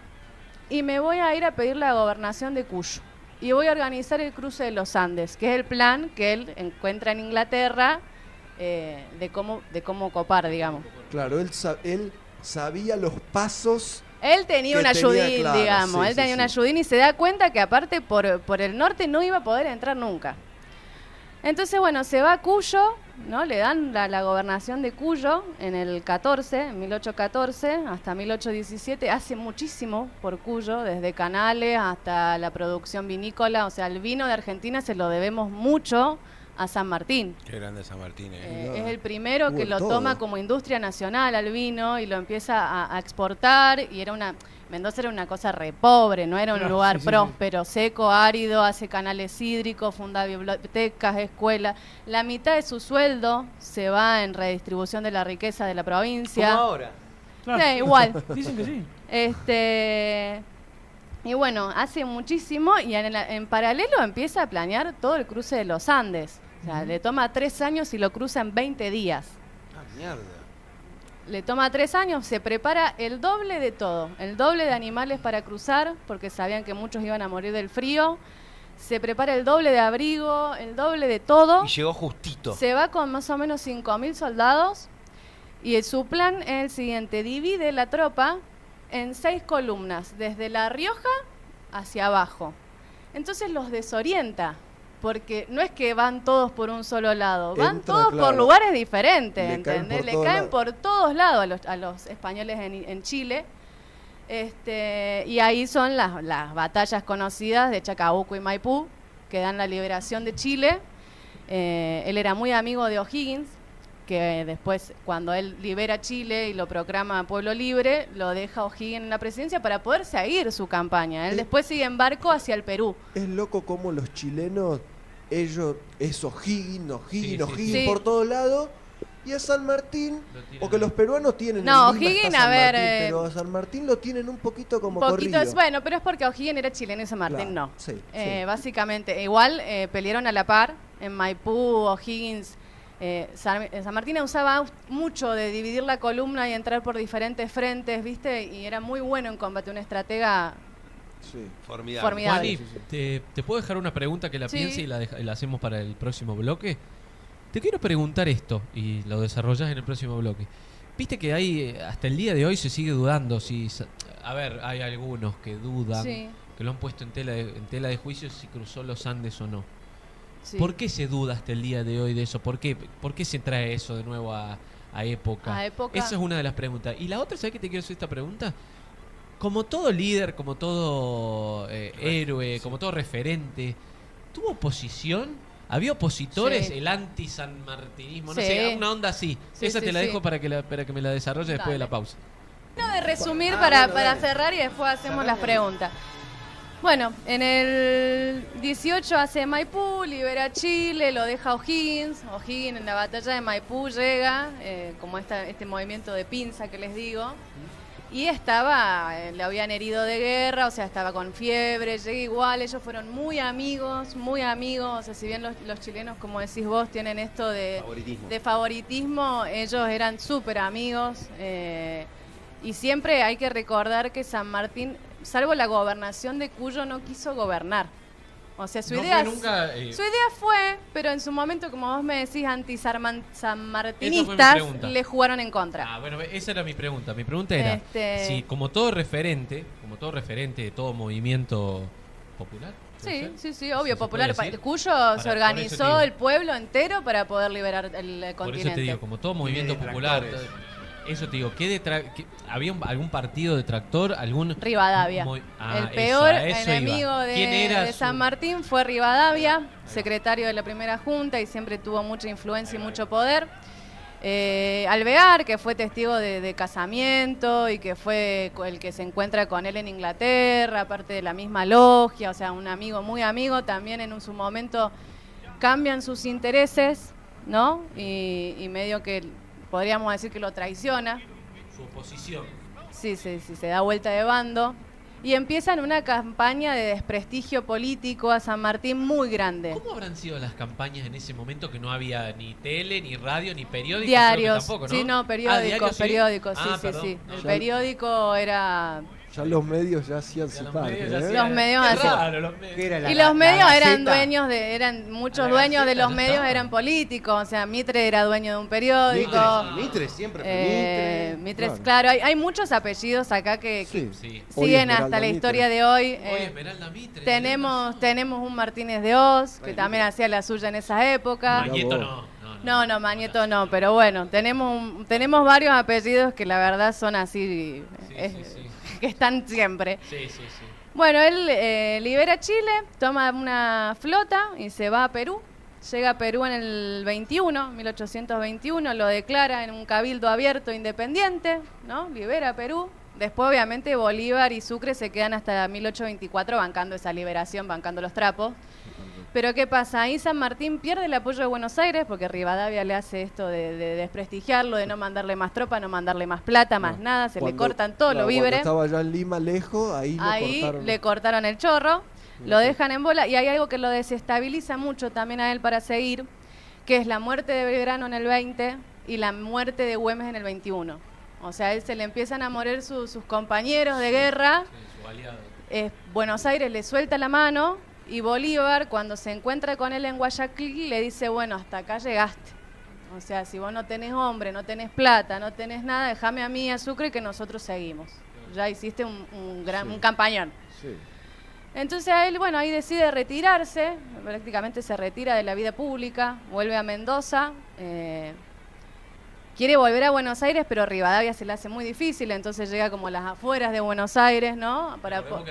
y me voy a ir a pedir la gobernación de Cuyo. Y voy a organizar el cruce de los Andes, que es el plan que él encuentra en Inglaterra de cómo copar, digamos. Claro, él sabía los pasos... Él tenía un ayudín, claro, digamos, sí, él tenía sí, un ayudín y se da cuenta que aparte por el norte no iba a poder entrar nunca. Entonces, bueno, se va a Cuyo, ¿no? Le dan la gobernación de Cuyo en el 14, en 1814 hasta 1817, hace muchísimo por Cuyo, desde canales hasta la producción vinícola, o sea, el vino de Argentina se lo debemos mucho a San Martín. Qué grande San Martín, Es el primero que Hubo lo todo. toma como industria nacional al vino y lo empieza a exportar, y Mendoza era una cosa re pobre, no era un Claro, lugar sí, sí, próspero, seco, árido, hace canales hídricos, funda bibliotecas, escuelas. La mitad de su sueldo se va en redistribución de la riqueza de la provincia. Como ahora. Claro. Igual. Dicen que sí. Y bueno, hace muchísimo y en paralelo empieza a planear todo el cruce de los Andes. O sea, le toma 3 años y lo cruza en 20 días. Ah, mierda. Le toma 3 años, se prepara el doble de todo, el doble de animales para cruzar, porque sabían que muchos iban a morir del frío. Se prepara el doble de abrigo, el doble de todo. Y llegó justito. Se va con más o menos 5.000 soldados y su plan es el siguiente: divide la tropa en 6 columnas, desde La Rioja hacia abajo. Entonces los desorienta, porque no es que van todos por un solo lado, van Entra, todos claro. por lugares diferentes, Le caen ¿entendés? por Le todos caen lados. por todos lados a los españoles en Chile. Y ahí son las batallas conocidas de Chacabuco y Maipú, que dan la liberación de Chile. Él era muy amigo de O'Higgins, que después, cuando él libera Chile y lo proclama Pueblo Libre, lo deja O'Higgins en la presidencia para poder seguir su campaña. Él después sigue en barco hacia el Perú. Es loco como los chilenos, ellos, es O'Higgins Sí. por todos lados, y a San Martín, o que los peruanos tienen No, en Lima O'Higgins, está San a ver, Martín, pero a San Martín lo tienen un poquito como Un poquito corrido. bueno, pero es porque O'Higgins era chileno y San Martín Claro, no. sí, Básicamente, igual pelearon a la par en Maipú, O'Higgins. San Martín usaba mucho de dividir la columna y entrar por diferentes frentes, ¿viste? Y era muy bueno en combate, un estratega Sí. Formidable. Juani, Formidable. ¿te puedo dejar una pregunta que la Sí. piense y la hacemos para el próximo bloque? Te quiero preguntar esto y lo desarrollas en el próximo bloque. Viste que hay, hasta el día de hoy se sigue dudando si... A ver, hay algunos que dudan, Sí, que lo han puesto en tela de juicio si cruzó los Andes o no. sí. ¿Por qué se duda hasta el día de hoy de eso? ¿Por qué se trae eso de nuevo a época? A época. Esa es una de las preguntas. Y la otra, ¿sabes qué te quiero hacer esta pregunta? Como todo líder, como todo héroe, como todo referente, ¿tuvo oposición? ¿Había opositores? Sí. El anti-sanmartinismo, no Sí. sé, una onda así. Sí, Esa sí, te la sí. dejo para que me la desarrolle después de Dale. la pausa. De resumir Bueno, para dale. cerrar y después hacemos las preguntas. Bueno, en el 18 hace Maipú, libera Chile, lo deja O'Higgins. O'Higgins en la batalla de Maipú llega, como este movimiento de pinza que les digo. Y le habían herido de guerra, o sea, estaba con fiebre, llega igual, ellos fueron muy amigos, o sea, si bien los chilenos, como decís vos, tienen esto de favoritismo, ellos eran súper amigos, y siempre hay que recordar que San Martín, salvo la gobernación de Cuyo, no quiso gobernar. O sea, su No idea fue nunca, su idea fue, pero en su momento, como vos me decís, Esa fue mi anti-sanmartinistas, pregunta. le jugaron en contra. Ah, bueno, esa era mi pregunta. Mi pregunta era, si como todo referente de todo movimiento popular. ¿puede Sí, ser? obvio, ¿Se popular. puede decir? Cuyo Por se eso organizó te digo. el pueblo entero para poder liberar el Por continente. eso te digo, como todo movimiento popular. Eso te digo, ¿había algún partido detractor? Rivadavia. El peor enemigo de San Martín fue Rivadavia, secretario de la primera junta y siempre tuvo mucha influencia y mucho poder. Alvear, que fue testigo de casamiento y que fue el que se encuentra con él en Inglaterra, aparte de la misma logia, o sea, un amigo muy amigo, también en su momento cambian sus intereses, ¿no? Y medio que podríamos decir que lo traiciona. Su oposición. Sí, se da vuelta de bando. Y empiezan una campaña de desprestigio político a San Martín muy grande. ¿Cómo habrán sido las campañas en ese momento que no había ni tele, ni radio, ni periódicos? Diarios, Tampoco, ¿no? sí, no, periódicos, ¿diarios, sí? periódicos, Ah, sí, perdón. sí. No, El ya- periódico era... Ya los medios ya hacían ya su los parte. medios ya ¿eh? hacían- Los medios Qué hacían- raro, los medios. ¿Qué era la- Y los la medios eran Gaceta? dueños muchos La dueños de Gaceta los ya medios estaba. eran políticos, o sea, Mitre era dueño de un periódico. Mitre siempre fue Mitre, Claro. claro, hay muchos apellidos acá que Sí. Sí. Hoy siguen Esmeralda hasta la Mitre. historia de hoy. Hoy Esmeralda Mitre. Tenemos un Martínez de Oz, que Bueno, también hacía la suya en esa época. Mañeto Bravo. no. No, Mañeto no, pero bueno, tenemos varios apellidos que la verdad son así, Sí. que están siempre. Sí. Bueno, él libera Chile, toma una flota y se va a Perú. Llega a Perú en el 1821, lo declara en un cabildo abierto independiente, ¿no? Libera a Perú. Después, obviamente, Bolívar y Sucre se quedan hasta 1824 bancando esa liberación, bancando los trapos. Pero ¿qué pasa? Ahí San Martín pierde el apoyo de Buenos Aires porque Rivadavia le hace esto de desprestigiarlo, de no mandarle más tropa, no mandarle más plata, más nada, se le Cuando- cortan todo lo claro, víveres. Cuando estaba ya en Lima lejos, ahí Ahí cortaron. le cortaron el chorro, lo dejan en bola y hay algo que lo desestabiliza mucho también a él para seguir, que es la muerte de Belgrano en el 20 y la muerte de Güemes en el 21. O sea, a él se le empiezan a morir sus compañeros de guerra, Su aliado. Buenos Aires le suelta la mano y Bolívar cuando se encuentra con él en Guayaquil le dice, bueno, hasta acá llegaste. O sea, si vos no tenés hombre, no tenés plata, no tenés nada, déjame a mí y a Sucre que nosotros seguimos. Ya hiciste un campañón. Sí. Entonces a él, bueno, ahí decide retirarse, prácticamente se retira de la vida pública, vuelve a Mendoza, quiere volver a Buenos Aires, pero Rivadavia se le hace muy difícil, entonces llega como a las afueras de Buenos Aires, ¿no? Recordemos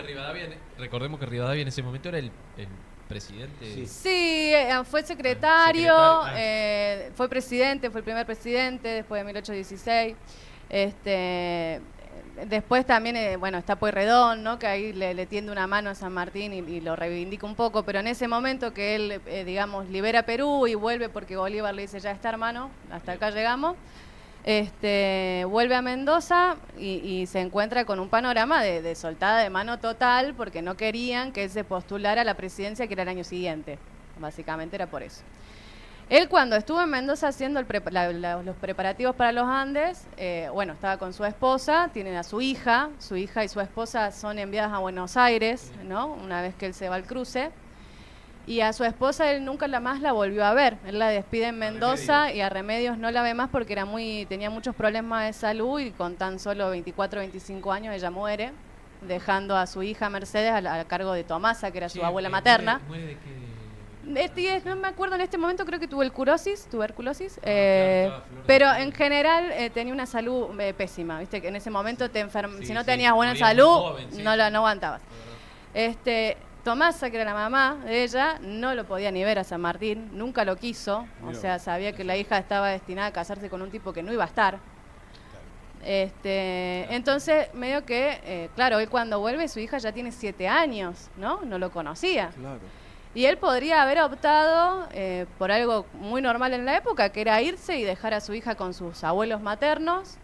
que Rivadavia en ese momento era el presidente. Sí, fue secretario, secretario. fue presidente, fue el primer presidente después de 1816. Después también, bueno, está Pueyrredón, ¿no? Que ahí le tiende una mano a San Martín y lo reivindica un poco, pero en ese momento que él, digamos, libera Perú y vuelve porque Bolívar le dice, ya está, hermano, hasta acá llegamos, vuelve a Mendoza y se encuentra con un panorama de soltada de mano total porque no querían que él se postulara a la presidencia, que era el año siguiente. Básicamente era por eso. Él cuando estuvo en Mendoza haciendo los preparativos para los Andes, bueno, estaba con su esposa, tienen a su hija y su esposa son enviadas a Buenos Aires, ¿no? Una vez que él se va al cruce. Y a su esposa él nunca más la volvió a ver. Él la despide en Mendoza y a Remedios no la ve más porque tenía muchos problemas de salud y con tan solo 24 o 25 años ella muere, dejando a su hija Mercedes a cargo de Tomasa, que era su abuela materna. ¿Muere de qué? No me acuerdo en este momento, creo que tuberculosis, claro, pero en general tenía una salud pésima, viste que en ese momento si no tenías buena moría muy salud, joven, sí. no aguantabas. Tomasa, que era la mamá de ella, no lo podía ni ver a San Martín, nunca lo quiso, o sea, sabía que la hija estaba destinada a casarse con un tipo que no iba a estar. Entonces, medio que, claro, él cuando vuelve, su hija ya tiene 7 años, ¿no? No lo conocía. Claro. Y él podría haber optado por algo muy normal en la época, que era irse y dejar a su hija con sus abuelos maternos,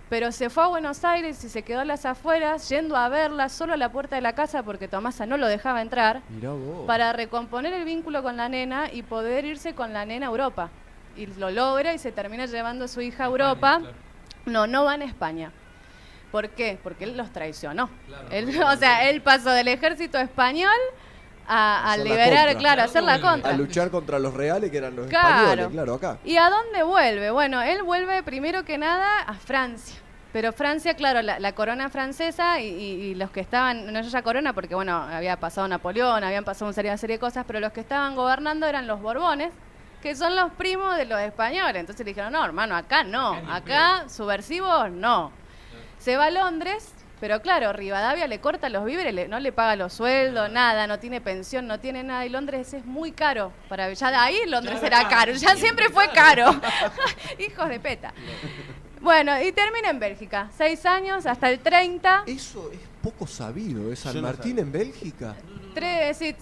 pero se fue a Buenos Aires y se quedó a las afueras, yendo a verla solo a la puerta de la casa porque Tomasa no lo dejaba entrar, Mirá vos. para recomponer el vínculo con la nena y poder irse con la nena a Europa. Y lo logra y se termina llevando a su hija a Europa. Claro. No van a España. ¿Por qué? Porque él los traicionó. Claro, o sea, él pasó del ejército español a Hacer la liberar, contra. claro, a hacer la Claro, contra. A luchar contra los reales, que eran los Claro. españoles, claro, acá. ¿Y a dónde vuelve? Bueno, él vuelve primero que nada a Francia. Pero Francia, claro, la corona francesa y los que estaban, no ya corona porque, bueno, había pasado Napoleón, habían pasado una serie de cosas, pero los que estaban gobernando eran los Borbones, que son los primos de los españoles. Entonces le dijeron, no, hermano, acá no, acá subversivos no. Se va a Londres, pero claro, Rivadavia le corta los víveres, no le paga los sueldos, nada, no tiene pensión, no tiene nada, y Londres es muy caro. Ya de ahí Londres era caro, ya siempre fue caro. Hijos de peta. Bueno, y termina en Bélgica, 6 años hasta el 30. Eso es poco sabido, ¿es San Yo no Martín sabía. en Bélgica?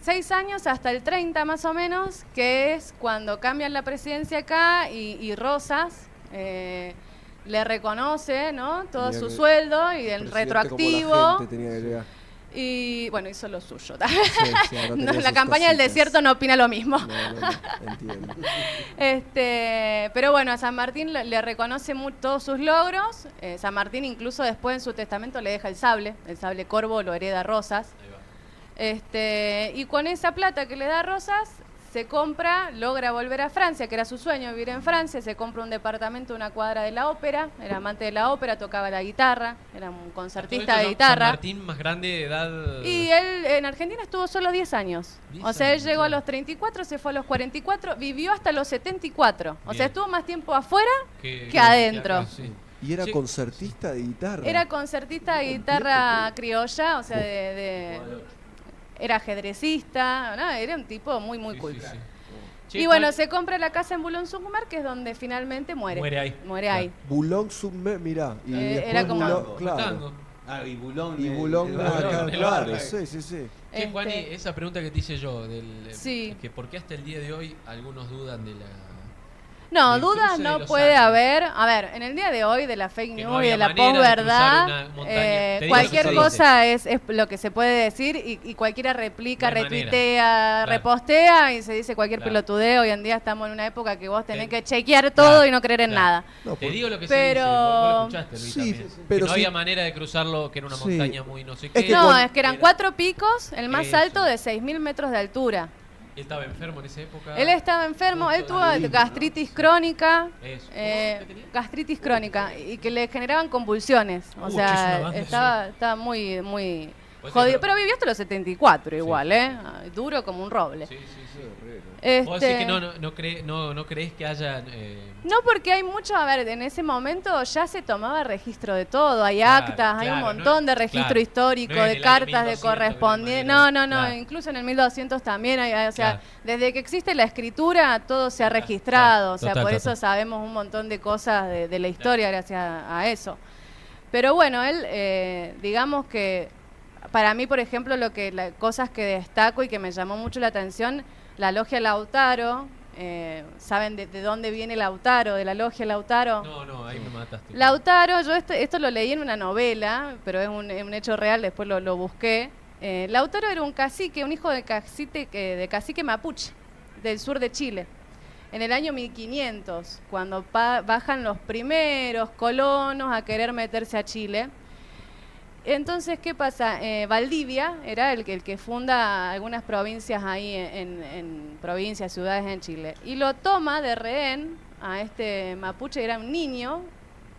6 años hasta el 30 más o menos, que es cuando cambian la presidencia acá y Rosas le reconoce, ¿no? Todo Mirá su que sueldo y el Presidente retroactivo. como la gente tenía que llegar. Y bueno, hizo lo suyo. sí, ahora No, tenía la sus campaña del cositas. desierto no opina lo mismo. No, entiendo. Pero bueno, a San Martín le reconoce todos sus logros. San Martín incluso después en su testamento le deja el sable corvo lo hereda Rosas. Ahí va. Y con esa plata que le da Rosas, se compra, logra volver a Francia, que era su sueño vivir en Francia, se compra un departamento, una cuadra de la ópera, era amante de la ópera, tocaba la guitarra, era un concertista de guitarra. San Martín más grande de edad. Y él en Argentina estuvo solo 10 años. 10 O sea, él años, llegó a claro. los 34, se fue a los 44, vivió hasta los 74. O sea, Bien. estuvo más tiempo afuera que adentro. acá, sí. Y era Sí. concertista de guitarra. Era concertista de guitarra criolla, o sea, era ajedrecista, ¿no? Era un tipo muy, muy Sí, culto. sí, sí. Che, Y bueno, Juan, se compra la casa en Boulogne-sur-Mer, que es donde finalmente muere. Muere ahí. Muere ahí. Boulogne-sur-Mer, mirá. Y después era como- Claro. Tango. Ah, y Boulogne. Y Boulogne, acá, el claro, barrio. sí. Che, Juani, Este- esa pregunta que te hice yo, Sí. que por qué hasta el día de hoy algunos dudan de la... No, del dudas cruce de no los puede Andes. haber. A ver, en el día de hoy de la fake Que news no y de había la manera de posverdad, cruzar una montaña. Te digo cualquier lo que se cosa es lo que se puede decir y cualquiera replica, No hay manera. retuitea, Claro. repostea y se dice cualquier Claro. pelotudeo. Hoy en día estamos en una época que vos tenés Te- que chequear todo Claro, y no creer en claro. nada. No, Te por- digo lo que Pero- se dice, vos lo escuchaste, Luis, Sí, también. pero que no sí. había manera de cruzarlo, que era una Sí. montaña muy no sé Es qué. que No, cuando- es que eran 4 picos, el más Eso. alto de 6.000 metros de altura. Él estaba enfermo en esa época. Él estaba enfermo, él tuvo Justo. gastritis crónica, Eso. eh, ¿Qué tenía? gastritis crónica y que le generaban convulsiones. O Es sea, una banda, estaba muy, muy... Después Jodido. se- Pero vivió hasta los 74 Sí. igual, ¿eh? Duro como un roble. Sí, sí, sí. Este, Vos decís que no crees que haya... No, porque hay mucho, a ver, en ese momento ya se tomaba registro de todo, hay Claro, actas, hay un claro, montón no- de registro claro, histórico, no es de en el año cartas de 1200 de una correspondencia. manera, No, claro. incluso en el 1200 también o sea, Claro. desde que existe la escritura todo se ha registrado, claro, o sea, total, por eso total. sabemos un montón de cosas de la historia gracias a eso. Pero bueno, él, digamos que para mí, por ejemplo, cosas que destaco y que me llamó mucho la atención, la logia Lautaro. ¿Saben de dónde viene Lautaro? ¿De la logia Lautaro? No, ahí me mataste. Lautaro, yo esto lo leí en una novela, pero es un hecho real, después lo busqué. Lautaro era un cacique, un hijo de cacique mapuche, del sur de Chile. En el año 1500, cuando bajan los primeros colonos a querer meterse a Chile. Entonces, ¿qué pasa? Valdivia era el que funda algunas provincias ahí en provincias, ciudades en Chile. Y lo toma de rehén a este mapuche, era un niño,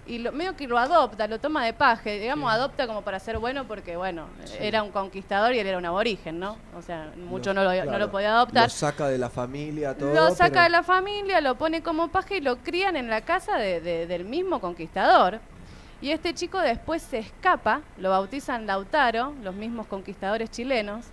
y medio que lo adopta, lo toma de paje, digamos, adopta como para ser bueno, porque, bueno, era un conquistador y él era un aborigen, ¿no? O sea, mucho no lo podía adoptar. Lo saca de la familia, todo. Lo saca pero- de la familia, lo pone como paje y lo crían en la casa del mismo conquistador. Y este chico después se escapa, lo bautizan Lautaro, los mismos conquistadores chilenos,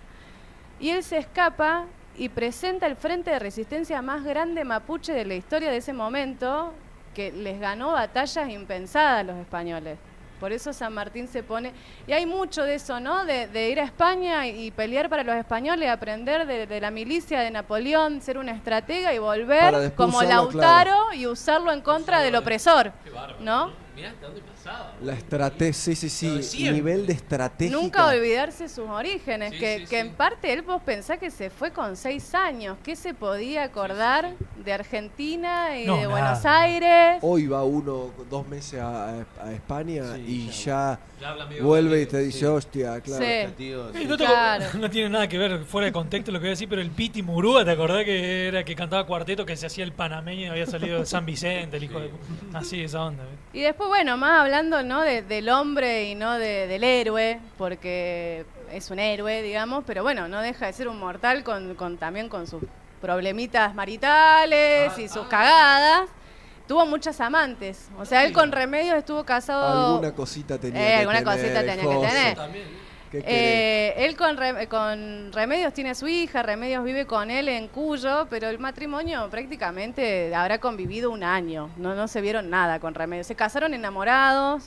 y él se escapa y presenta el frente de resistencia más grande mapuche de la historia de ese momento, que les ganó batallas impensadas a los españoles. Por eso San Martín se pone... Y hay mucho de eso, ¿no? De ir a España y pelear para los españoles, aprender de la milicia de Napoleón, ser una estratega y Para volver después como usarlo, Lautaro y usarlo en contra del opresor, Qué bárbaro. ¿no? Mirá hasta dónde pasaba. La estrategia, Lo de sí, siempre. nivel de estrategia. Nunca olvidarse sus orígenes, Sí, que, sí, que sí. en parte él vos pensás que se fue con 6 años, ¿qué se podía acordar de Argentina y No, de nada. Buenos Aires? Hoy va uno 2 meses a España Sí, y ya ya habla medio vuelve y gallego, te dice, sí. hostia, claro. Sí. Tío, Sí, sí. Claro. no tiene nada que ver fuera de contexto lo que voy a decir, pero el Piti Murúa, ¿te acordás que era que cantaba cuarteto, que se hacía el panameño y había salido de San Vicente, el hijo de... Así, esa onda. ¿viste? Y después, bueno, más hablando ¿no? del hombre y no del héroe, porque es un héroe, digamos, pero bueno, no deja de ser un mortal también con sus problemitas maritales y sus cagadas. Tuvo muchas amantes, o sea, él con Remedios estuvo casado... Alguna cosita tenía que alguna tener. cosita tenía que José. tener. También. ¿Qué querés? Él con Remedios tiene a su hija, Remedios vive con él en Cuyo, pero el matrimonio prácticamente habrá convivido un año, no se vieron nada con Remedios. Se casaron enamorados,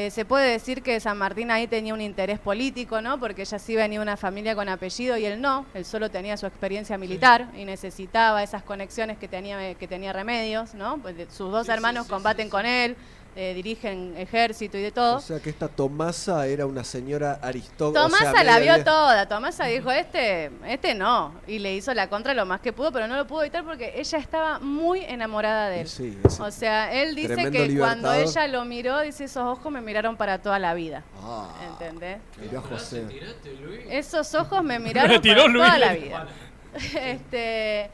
se puede decir que San Martín ahí tenía un interés político, ¿no? Porque ella sí venía de una familia con apellido y él no, él solo tenía su experiencia militar y necesitaba esas conexiones que tenía Remedios, ¿no? Pues sus dos hermanos combaten con él, dirigen ejército y de todo. O sea que esta Tomasa era una señora aristócrata. Tomasa la vio toda, Tomasa dijo, este no, y le hizo la contra lo más que pudo, pero no lo pudo evitar porque ella estaba muy enamorada de él. Sí, O sea, él dice tremendo que cuando libertador. ella lo miró, dice, esos ojos me miraron para toda la vida. ¿Entendés? Mirá José. Tiraste, Luis. Esos ojos me miraron Me tiró para toda Luis. la vida.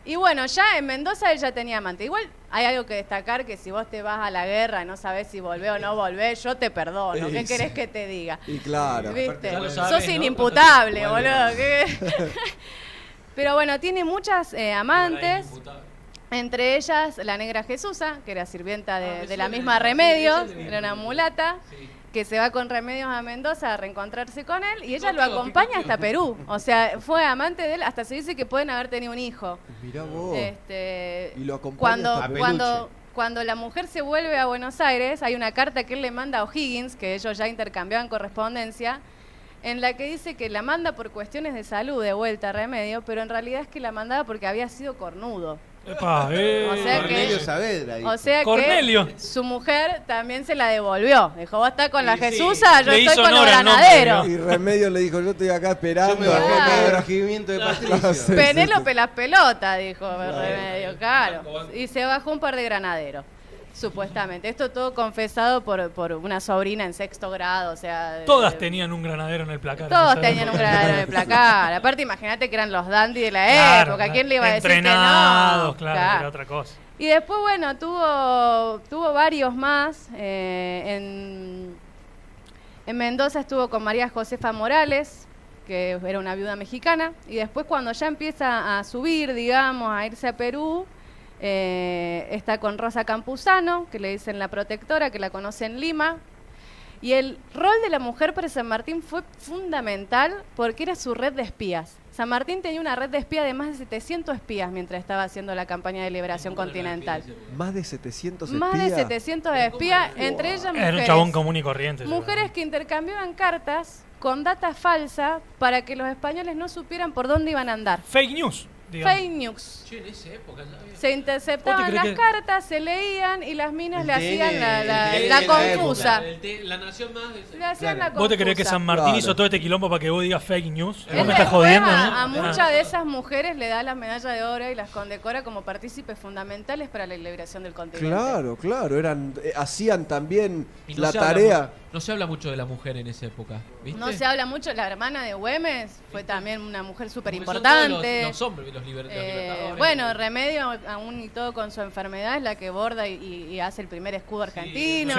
Y bueno, ya en Mendoza él ya tenía amante. Igual hay algo que destacar, que si vos te vas a la guerra y no sabés si volvés o no volvés, yo te perdono. ¿Qué Sí. querés que te diga? Y claro. ¿Viste? Ya lo sabes, Sos ¿no? inimputable, Bueno. boludo. Pero bueno, tiene muchas amantes. Entre ellas la negra Jesusa, que era sirvienta de la misma Remedios, era una mulata, que se va con Remedios a Mendoza a reencontrarse con él y ella lo acompaña hasta Perú. O sea, fue amante de él, hasta se dice que pueden haber tenido un hijo. Mirá vos. Y lo acompaña cuando, hasta cuando la mujer se vuelve a Buenos Aires, hay una carta que él le manda a O'Higgins, que ellos ya intercambiaban correspondencia, en la que dice que la manda por cuestiones de salud de vuelta a Remedio, pero en realidad es que la mandaba porque había sido cornudo. Epa, O sea que- Cornelio Saavedra. dijo. O sea Cornelio. que su mujer también se la devolvió. Dijo, vos estás con la Sí, sí. Jesusa, yo Le estoy hizo con los honor al nombre, granaderos. Y Remedio le dijo, yo estoy acá esperando. Yo me bajé Claro. acá del regimiento de Patricio. Sí. Penélope las pelotas, dijo Remedio, claro. Y se bajó un par de granaderos, supuestamente. Esto todo confesado por una sobrina en 6º grado, o sea... Todas tenían un granadero en el placar. Todos en esa tenían un época. granadero en el placar. Aparte, imagínate que eran los dandy de la Claro, época. ¿Quién le iba a decir que entrenados, no? claro, era otra cosa. Y después, bueno, tuvo varios más. En Mendoza estuvo con María Josefa Morales, que era una viuda mexicana, y después cuando ya empieza a subir, digamos, a irse a Perú, está con Rosa Campuzano, que le dicen la protectora, que la conoce en Lima. Y el rol de la mujer para San Martín fue fundamental porque era su red de espías. San Martín tenía una red de espías de más de 700 espías mientras estaba haciendo la campaña de liberación continental. Más de 700 espías. Más de 700 espías, entre ellas mujeres. Era un chabón común y corriente. Mujeres que intercambiaban cartas con data falsa para que los españoles no supieran por dónde iban a andar. Fake news, digamos. Fake news. Che, en esa época ya había... Se interceptaban las cartas, se leían y las minas El le hacían TN, la el TN confusa. La nación más... Le hacían la ¿Vos te creés que confusa. San Martín Claro. hizo todo este quilombo para que vos digas fake news? Él Vos me estás después jodiendo, ¿no? a muchas de esas mujeres le da la medalla de oro y las condecora como partícipes fundamentales para la liberación del continente. Claro, claro, hacían también Y no la se habla tarea. no se habla mucho de la mujer en esa época, ¿viste? No se habla mucho, la hermana de Güemes fue también una mujer súper Porque son todos importante. Los hombres, los libertadores. Bueno, Remedio, aún y todo con su enfermedad, es la que borda y hace el primer escudo argentino.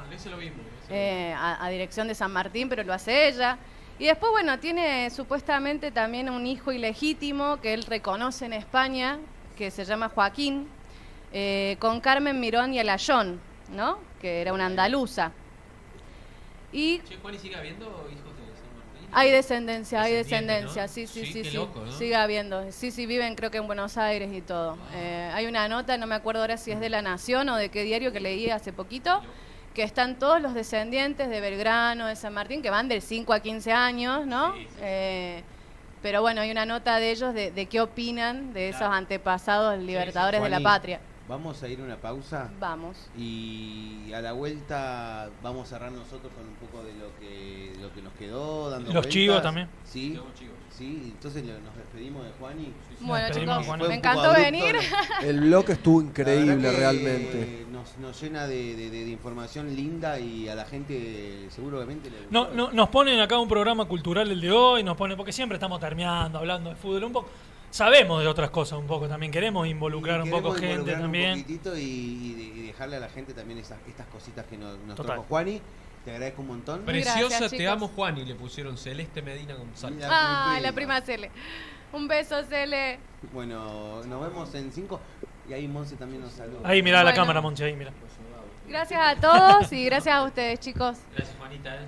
Sí. Eso lo vimos. A dirección de San Martín, pero lo hace ella. Y después, bueno, tiene supuestamente también un hijo ilegítimo que él reconoce en España, que se llama Joaquín, con Carmen Mirón y Alayón, ¿no? Que era una andaluza. Y Che, Juan, ¿y sigue habiendo hijos de San Martín? hay descendencia, Descendiente, ¿no? sí, Qué loco, ¿no? sigue habiendo. Sí, viven creo que en Buenos Aires y todo. Hay una nota, no me acuerdo ahora si es de La Nación o de qué diario que leí hace poquito, que están todos los descendientes de Belgrano, de San Martín, que van del 5 a 15 años, ¿no? Sí. Pero bueno, hay una nota de ellos de qué opinan de esos antepasados libertadores de la Juani, patria. Vamos a ir a una pausa Vamos. y a la vuelta vamos a cerrar nosotros con un poco de lo que nos quedó, dando Los vueltas. chivos también. Sí, Quedamos chicos. sí, entonces nos despedimos de Juani. Bueno, Nos chicos, pedimos, Juan. Fue me un poco encantó abrupto, venir. El bloque estuvo La increíble verdad que realmente. Nos llena de información linda y a la gente seguramente le No, gustó. no, nos ponen acá un programa cultural el de hoy, nos ponen, porque siempre estamos terminando, hablando de fútbol un poco. Sabemos de otras cosas un poco también, queremos involucrar un poco Queremos gente involucrar también. un poquitito y dejarle a la gente también estas cositas que nos Total. trajo Juani. Te agradezco un montón. Gracias, Preciosa, te chicos. amo, Juan, y le pusieron Celeste Medina González. Ah, la prima Cele. Un beso, Cele. Bueno, nos vemos en 5 y ahí Monse también nos saluda. Ahí mirá la Bueno. cámara, Monche, ahí mira. Gracias a todos y gracias a ustedes, chicos. Gracias, Juanita.